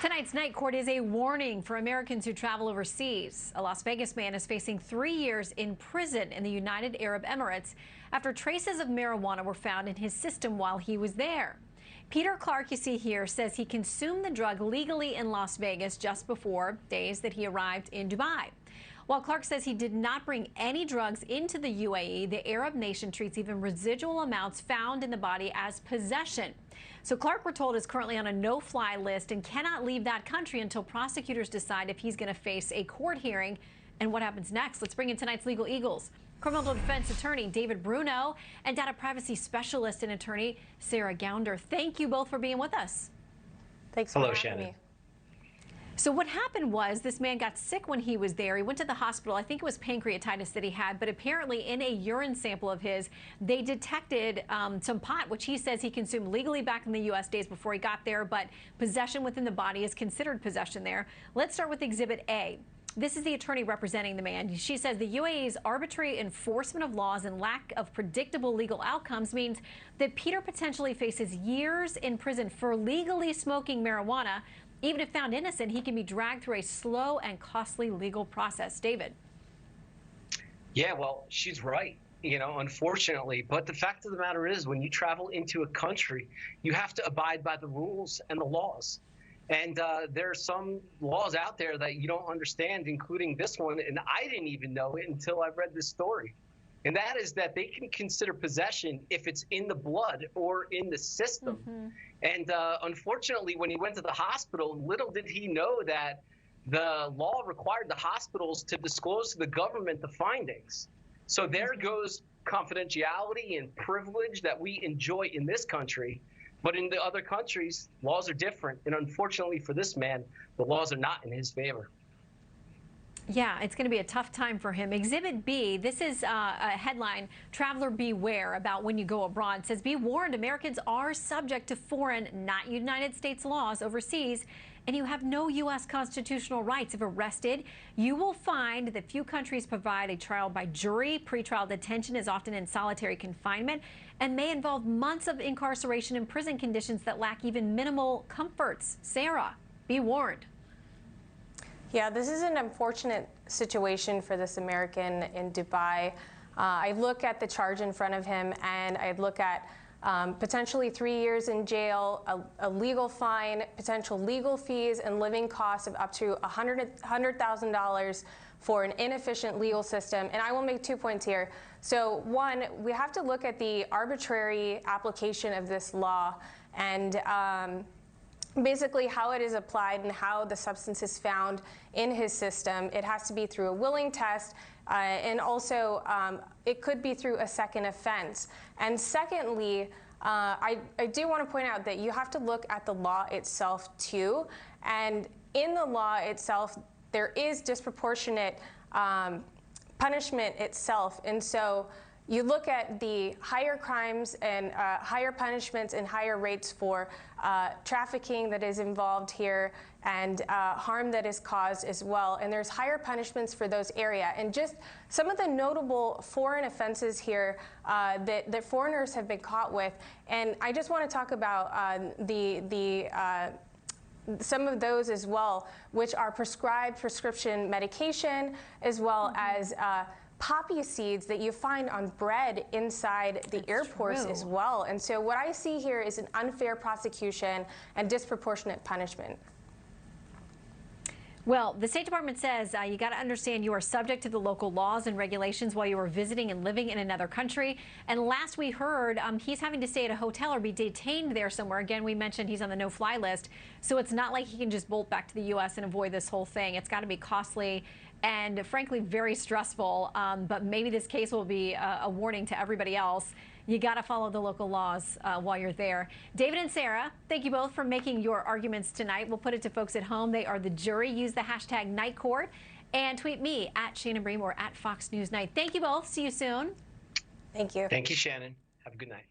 Tonight's night court is a warning for Americans who travel overseas. A Las Vegas man is facing 3 years in prison in the United Arab Emirates after traces of marijuana were found in his system while he was there. Peter Clark, you see here, says he consumed the drug legally in Las Vegas just before days that he arrived in Dubai. While Clark says he did not bring any drugs into the UAE, the Arab nation treats even residual amounts found in the body as possession. So Clark, we're told, is currently on a no-fly list and cannot leave that country until prosecutors decide if he's going to face a court hearing and what happens next. Let's bring in tonight's Legal Eagles. Criminal defense attorney David Bruno and data privacy specialist and attorney Sarah Gounder. Thank you both for being with us. Thanks for having me. So what happened was this man got sick when he was there. He went to the hospital. I think it was pancreatitis that he had, but apparently in a urine sample of his, they detected some pot, which he says he consumed legally back in the U.S. days before he got there, but possession within the body is considered possession there. Let's start with Exhibit A. This is the attorney representing the man. She says the UAE's arbitrary enforcement of laws and lack of predictable legal outcomes means that Peter potentially faces years in prison for legally smoking marijuana. Even if found innocent, he can be dragged through a slow and costly legal process. David. Yeah, well, she's right, unfortunately. But the fact of the matter is, when you travel into a country, you have to abide by the rules and the laws. And there are some laws out there that you don't understand, including this one. And I didn't even know it until I read this story. And that is that they can consider possession if it's in the blood or in the system. And unfortunately, when he went to the hospital, little did he know that the law required the hospitals to disclose to the government the findings. So there goes confidentiality and privilege that we enjoy in this country. But in the other countries, laws are different. And unfortunately for this man, the laws are not in his favor. Yeah, it's going to be a tough time for him. Exhibit B, this is a headline, Traveler Beware, about when you go abroad. It says, be warned, Americans are subject to foreign, not United States laws overseas, and you have no U.S. constitutional rights. If arrested, you will find that few countries provide a trial by jury. Pretrial detention is often in solitary confinement and may involve months of incarceration in prison conditions that lack even minimal comforts. Sarah, be warned. Yeah, this is an unfortunate situation for this American in Dubai. I look at the charge in front of him, and I look at potentially 3 years in jail, a legal fine, potential legal fees, and living costs of up to $100,000 for an inefficient legal system. And I will make 2 points here. So one, we have to look at the arbitrary application of this law and basically how it is applied and how the substance is found in his system. It has to be through a willing test, and also it could be through a second offense. And secondly, I do want to point out that you have to look at the law itself too. And in the law itself, there is disproportionate punishment itself. And so you look at the higher crimes and higher punishments and higher rates for trafficking that is involved here and harm that is caused as well. And there's higher punishments for those areas. And just some of the notable foreign offenses here that foreigners have been caught with. And I just want to talk about some of those as well, which are prescription medication, as well as poppy seeds that you find on bread inside the airports as well. And so what I see here is an unfair prosecution and disproportionate punishment. Well, the State Department says you got to understand you are subject to the local laws and regulations while you are visiting and living in another country. And last we heard, he's having to stay at a hotel or be detained there somewhere. Again, we mentioned he's on the no-fly list. So it's not like he can just bolt back to the U.S. and avoid this whole thing. It's got to be costly and, frankly, very stressful. But maybe this case will be a warning to everybody else. You got to follow the local laws while you're there. David and Sarah, thank you both for making your arguments tonight. We'll put it to folks at home. They are the jury. Use the hashtag Night Court and tweet me at Shannon Bream or at Fox News Night. Thank you both. See you soon. Thank you. Thank you, Shannon. Have a good night.